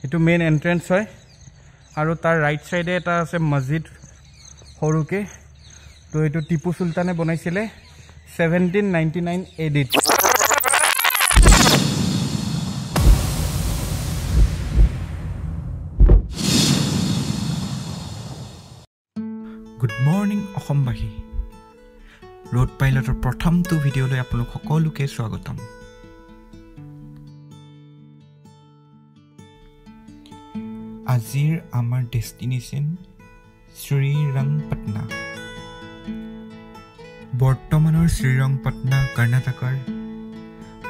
এটো main entrance হয় আৰু তাৰ ৰাইট সাইডে এটা আছে মছজিদ হৰুকে তো এটো টিপু সুলতানে বনাইছিলে 1799 AD Good morning অসমবাসী रोड पाइलटर प्रथम तो भिडिओ লৈ আপোনালোক সকলোকে স্বাগতম আজিৰ আমাৰ ডেস্টিনেশন শ্ৰীৰংগপটনা বৰ্তমানৰ শ্ৰীৰংগপটনা কৰ্ণাটকৰ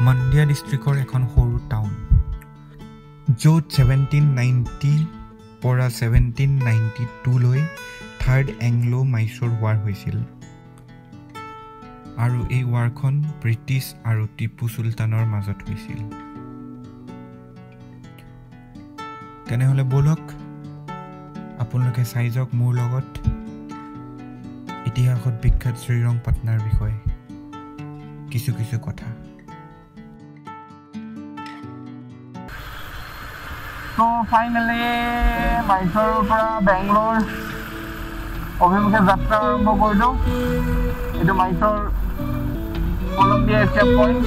মন্দ্যা ডিস্ট্ৰিক্টৰ এখন সৰু টাউন য'ত 1790 পৰা 1792 লৈ থাৰ্ড এংলো-মাইসোৰ ৱাৰ হৈছিল আৰু এই ৱাৰখন ব্ৰিটিছ আৰু টিপু সুলতানৰ মাজত হৈছিল তেনেহলে ব'লক আপোনালোকে চাই যাওক মোৰ লগত ইতিহাসত বিখ্যাত শ্ৰীৰংগপটনাৰ বিষয়ে কিছু কিছু কথা So finally মাইসোৰৰ পৰা বেংগলোৰ অভিমুখে যাত্ৰা আৰম্ভ কৰিলো এটো মাইসোৰ কলম্বিয়া স্টেপ পইণ্ট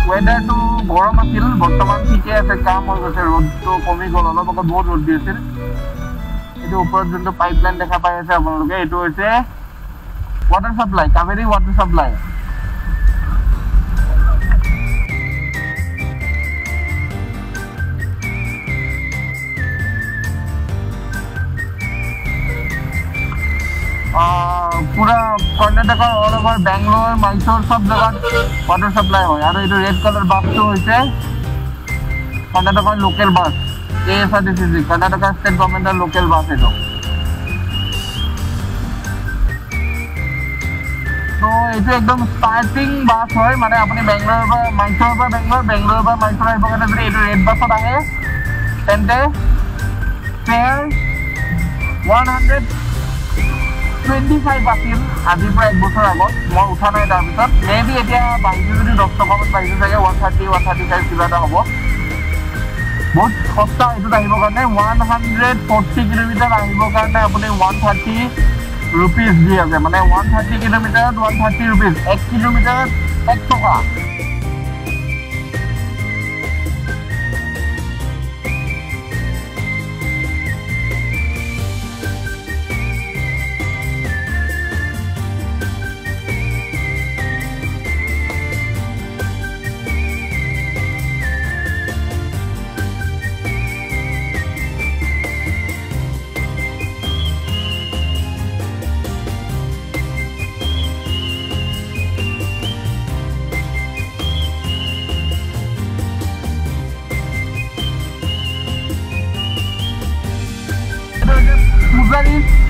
ওয়েদাৰটো গৰম আছিল বৰ্তমান ঠিকে আছে কাম হৈ গৈছে ৰ'দটো কমি গ'ল অলপ আগত বহুত ৰ'দ দি আছিল এটো ওপৰত যোনটো পাইপলাইন দেখা পাই আছে আপোনালোকে এটো হৈছে water supply Kaveri water supply पूरा कर्नाटक ऑल ओवर बेंगलोर मैसूर सब जगह वाटर सप्लाई হয় আৰু এটো ৰেড কালাৰ বাসটো হৈছে कर्नाटকৰ local bus KSRTC Karnataka state গভর্নমেন্টের লোকাল বাস এটো তো এটো একদম স্টার্টিং বাস হয় মানে আপুনি বেংগলোৰ পৰা মাইসোৰৰ পৰা বেংগলোৰ পৰা মাইসোৰ আহিব কাৰণে যদি এটো ৰেড বাসত আহে তেন্তে ফেয়াৰ 125 আছিল আজি প্ৰায় এক বছৰ আগত মই উঠা নাই তাৰ পিছত মেবি এতিয়া বাইজু যদি 10 টকা মান বাইজু থাকে 130 135 কিলো এটা হ'ব বহুত সস্তা এটো আহিব কাৰণে 140 কিলোমিটাৰ আহিব কাৰণে আপুনি 130 रुपीस দি আছে মানে 130 কিলোমিটাৰত 130 रुपीस 1 কিলোমিটাৰত 1 টকা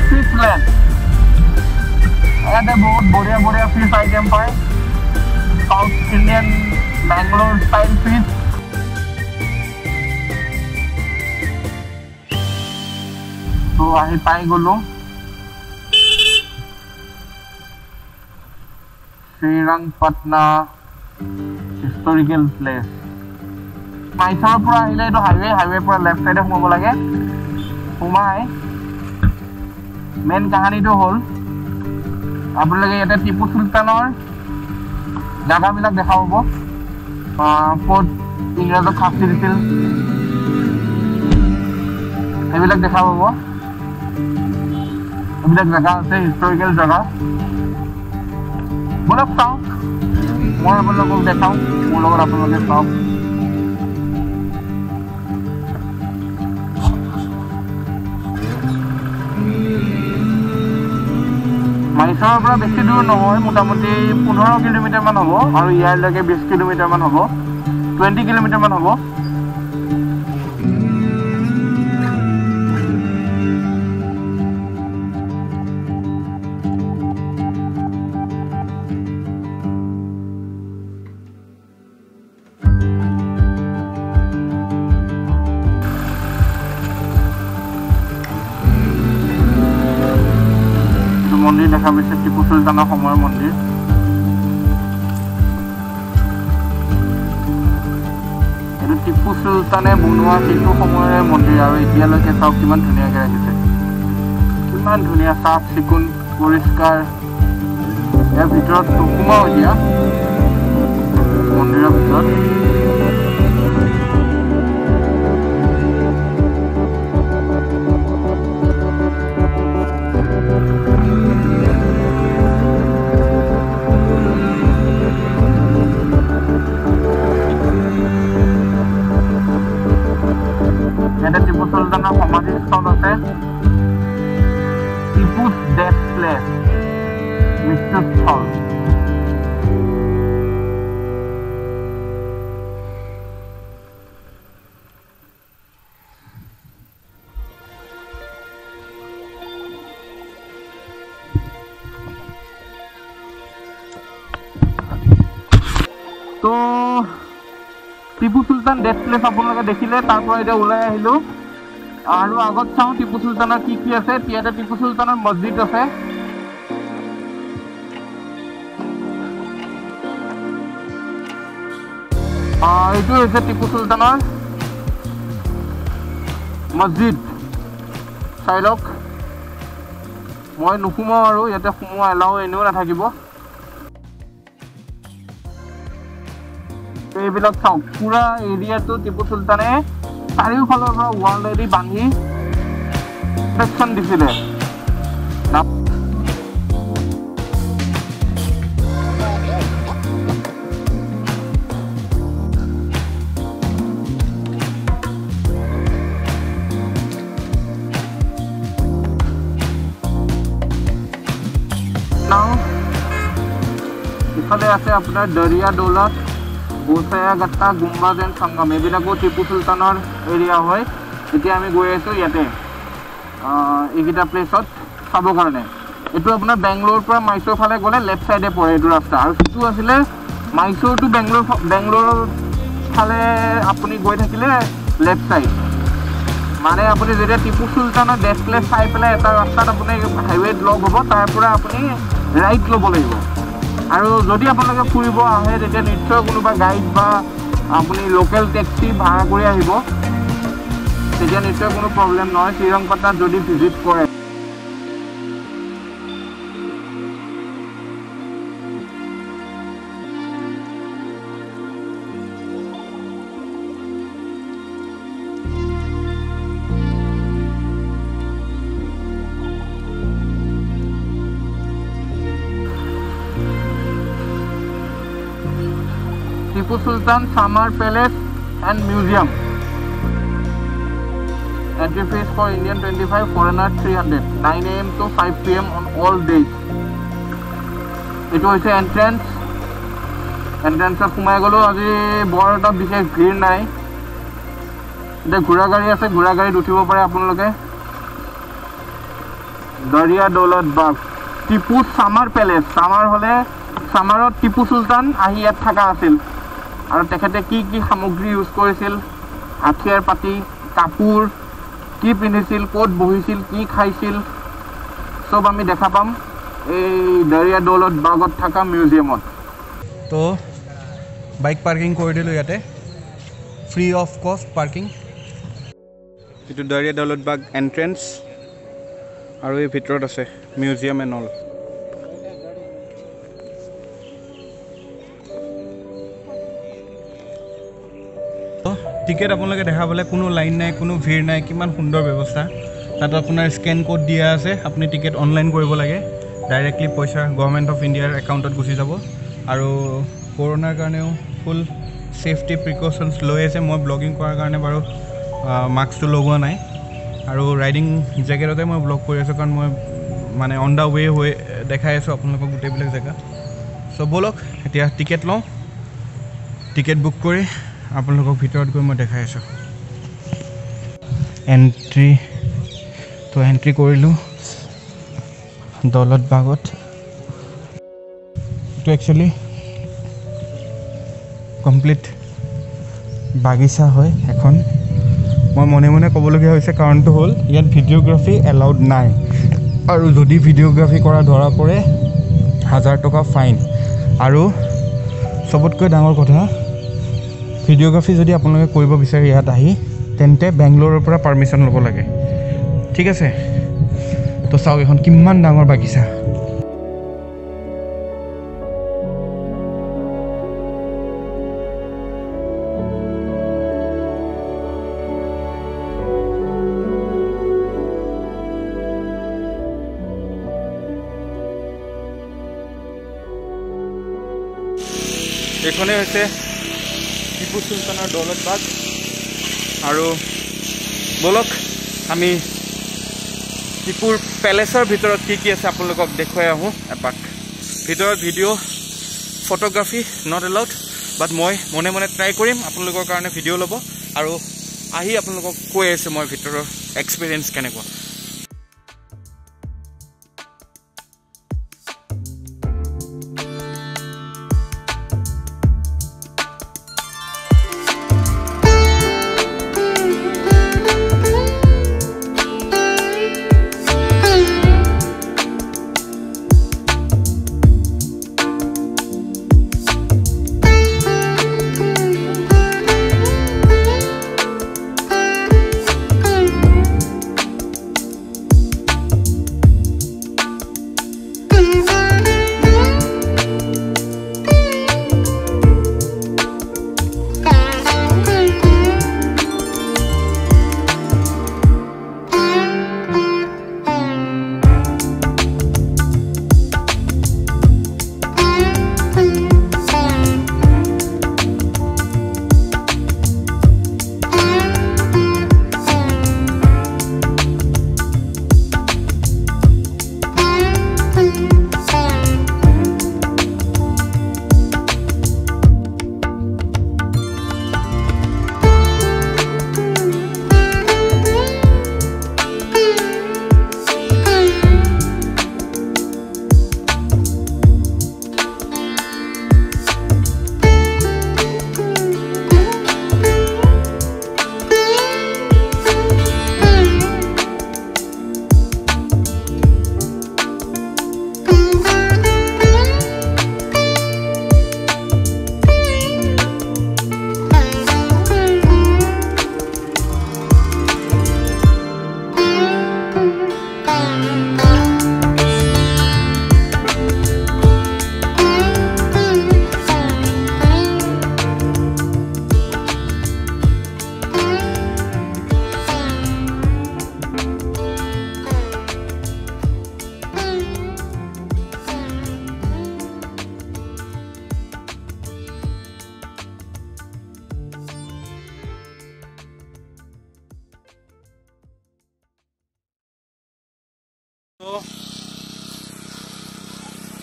fish land याते बहुत बढ़िया बढ़िया फिश आइटम पाए south Indian Bangalore style fish तो आही पाई गलो श्रीरंगपटना हिस्टोरिकल प्लेस माइसोर পৰা আহিলে এটো হাইৱে পৰা লেফট সাইডে সোমাব লাগে সোমাই মেন কাহিনীটো হল আপোনালোকে এটা টিপু সুলতানৰ জাগাবিলাক দেখা পাব কোট ইংৰাজক শাস্তি দিছিল এইবিলাক দেখা পাব এইবিলাক জাগা আছে হিষ্টৰিকেল জাগা বলক চাওঁ মই আপোনালোকক দেখাওঁ মোৰ লগত আপোনালোকে চাওক মাইসোৰৰ পৰা বেছি দূৰ নহয় মোটামুটি 15 কিলোমিটাৰ মান হ'ব আৰু ইয়াৰ লাগে 20 কিলোমিটাৰ মান হ'ব 20 কিলোমিটাৰ মান হ'ব মন্দিৰ দেখা পাইছে টিপু সুলতানৰ সময়ৰ মন্দিৰ টিপু সুলতানে বনোৱা সেইটো সময়ৰে মন্দিৰ আৰু এতিয়ালৈকে চাওক কিমান ধুনীয়াকৈ ৰাখিছে কিমান ধুনীয়া চাফ চিকুণ পৰিষ্কাৰ ইয়াৰ ভিতৰত নোসোমাওঁ এতিয়া মন্দিৰৰ ভিতৰত ইয়াতে টিপু সুলতানৰ সমাধিস্থল আছে টিপু's death place মৃত্যুস্থল তো টিপু সুলতান ডেথ প্লেচ আপোনালোকে দেখিলে তাৰ পৰা এতিয়া ওলাই আহিলোঁ আৰু আগত চাওঁ টিপু সুলতানৰ কি কি আছে ইয়াতে টিপু সুলতানৰ মছজিদ আছে এইটো হৈছে টিপু সুলতানৰ মছজিদ চাই লওক মই নোসোমাওঁ আৰু ইয়াতে সোমোৱা এলাও এনেও নাথাকিব এইবিলাক চাওক পুৰা এৰিয়াটো টিপু সুলতানে চাৰিওফালৰ পৰা ৱালেদি বান্ধি প্ৰটেকশ্যন দিছিলে ইফালে আছে আপোনাৰ দৰিয়া দৌলত গোসাইয়াঘাটা গুম্বাজ এণ্ড সংগম এইবিলাকো টিপু সুলতানৰ এৰিয়া হয় এতিয়া আমি গৈ আছোঁ ইয়াতে এইকেইটা প্লেচত চাবৰ কাৰণে এইটো আপোনাৰ বেংগলোৰৰ পৰা মাইচুৰ ফালে গ'লে লেফ্ট চাইডে পৰে এইটো ৰাস্তা আৰু সেইটো আছিলে মাইচুৰ টু বেংগলোৰৰ ফালে আপুনি গৈ থাকিলে লেফ্ট চাইড মানে আপুনি যেতিয়া টিপু সুলতানৰ ডেথ প্লেচ চাই পেলাই এটা ৰাস্তাত আপুনি হাইৱেত লগ হ'ব তাৰ পৰা আপুনি ৰাইট ল'ব লাগিব আৰু যদি আপোনালোকে ফুৰিব আহে তেতিয়া নিশ্চয় কোনোবা গাইড বা আপুনি লোকেল টেক্সি ভাড়া কৰি আহিব তেতিয়া নিশ্চয় কোনো প্ৰব্লেম নহয় শ্ৰীৰংগপাটনাত যদি ভিজিট কৰে Tipu Sultan Summer Palace and Museum. Entry fees for Indian 25, foreigner 300. 9 AM to 5 PM on all days. It was entrance. Entrance of Kumagolo. Aji board of biশেষ ভিৰ নাই এটা ঘোড়া গাড়ী আছে ঘোড়া গাড়ীত উঠিব পাৰে আপোনালোকে দৰিয়া দৌলত বাগ টিপু সামাৰ পেলেচ সামাৰ হলে সামাৰত টিপু সুলতান আহি ইয়াত থাকা আছিল আৰু তেখেতে কি কি সামগ্ৰী ইউজ কৰিছিল হাতিয়াৰ পাতি কাপোৰ কি পিন্ধিছিল ক'ত বহিছিল কি খাইছিল সব আমি দেখা পাম এই দৰিয়া দৌলত বাগত থাকা মিউজিয়ামত তো বাইক পাৰ্কিং কৰি দিলো ইয়াতে ফ্ৰী অফ কষ্ট পাৰ্কিং এটো দৰিয়া দৌলত বাগ এন্ট্ৰেন্স আৰু এই ভিতৰত আছে মিউজিয়াম এণ্ড অল টিকেট আপোনালোকে দেখাবলে কোনো লাইন নাই কোনো ভিৰ নাই কিমান সুন্দৰ ব্যৱস্থা তাত আপোনাৰ স্ক্যান কোড দিয়া আছে আপুনি টিকেট অনলাইন কৰিব লাগে ডাইৰেক্টলি পইচা গভৰ্নমেন্ট অফ ইণ্ডিয়াৰ একাউণ্টত গুচি যাব আৰু কৰোনাৰ কাৰণেও ফুল সেফটি প্ৰিকশনছ লৈ আছে মই ব্লগিং কৰাৰ কাৰণে বাৰু মাস্কটো লগোৱা নাই আৰু ৰাইডিং জেকেটতে মই ব্লগ কৰি আছোঁ কাৰণ মই মানে অন দা ৱে হৈ দেখাই আছোঁ আপোনালোকক গোটেইবিলাক জেগা সো ব'লক এতিয়া টিকেট লওঁ টিকেট বুক কৰি আপোনালোকক ভিতৰত গৈ মই দেখাই আছোঁ এন্ট্ৰি কৰিলোঁ দৌলত বাগত এইটো একচুৱেলি কমপ্লিট বাগিচা হয় এখন মই মনে মনে ক'বলগীয়া হৈছে কাৰণটো হ'ল ইয়াত ভিডিঅ'গ্ৰাফি এলাউড নাই আৰু যদি ভিডিঅ'গ্ৰাফি কৰা ধৰা পৰে 1000 টকা ফাইন আৰু সবতকৈ ডাঙৰ কথা ভিডিঅ'গ্ৰাফী যদি আপোনালোকে কৰিব বিচাৰে ইয়াত আহি তেন্তে বেংগলোৰৰ পৰা পাৰ্মিশ্যন ল'ব লাগে ঠিক আছে তো চাওক এখন কিমান ডাঙৰ বাগিচা এইখনে হৈছে টিপু সুলতানৰ দৌলত বাগ আৰু ব'লক আমি টিপুৰ পেলেচৰ ভিতৰত কি আছে আপোনালোকক দেখুৱাই আহোঁ এপাক ভিতৰত ভিডিঅ' ফটোগ্ৰাফী নট এলাউড বাট মই মনে মনে ট্ৰাই কৰিম আপোনালোকৰ কাৰণে ভিডিঅ' ল'ব আৰু আহি আপোনালোকক কৈ আছে মই ভিতৰৰ এক্সপিৰিয়েঞ্চ কেনেকুৱা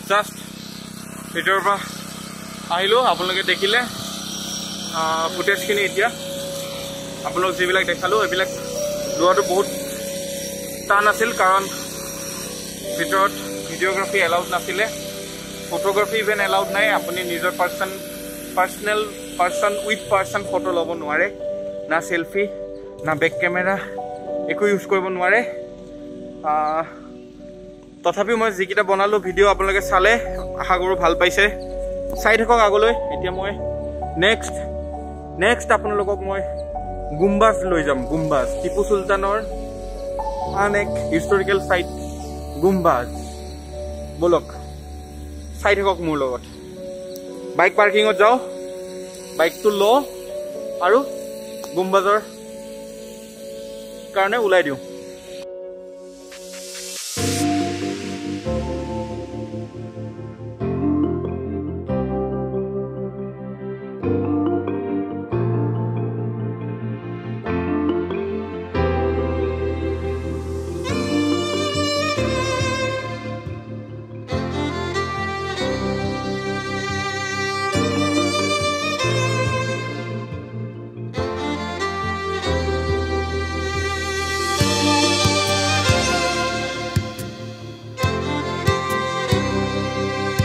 জাষ্ট ভিতৰৰ পৰা আহিলোঁ আপোনালোকে দেখিলে ফুটেজখিনি এতিয়া আপোনালোক যিবিলাক দেখালোঁ এইবিলাক লোৱাটো বহুত টান আছিল কাৰণ ভিতৰত ভিডিঅ'গ্ৰাফী এলাউড নাছিলে ফটোগ্ৰাফী ইভেন এলাউড নাই আপুনি নিজৰ personal person with person photo ল'ব নোৱাৰে না চেলফি না বেক কেমেৰা একো ইউজ কৰিব নোৱাৰে তথাপিও মই যিকেইটা বনালোঁ ভিডিঅ' আপোনালোকে চালে আশা কৰোঁ ভাল পাইছে চাই থাকক আগলৈ এতিয়া মই নেক্সট আপোনালোকক মই গুম্বাজ লৈ যাম গুম্বাজ টিপু সুলতানৰ আন এক হিষ্টৰিকেল চাইট গুম্বাজ ব'লক চাই থাকক মোৰ লগত বাইক পাৰ্কিঙত যাওঁ বাইকটো লওঁ আৰু গুম্বাজৰ কাৰণে ওলাই দিওঁ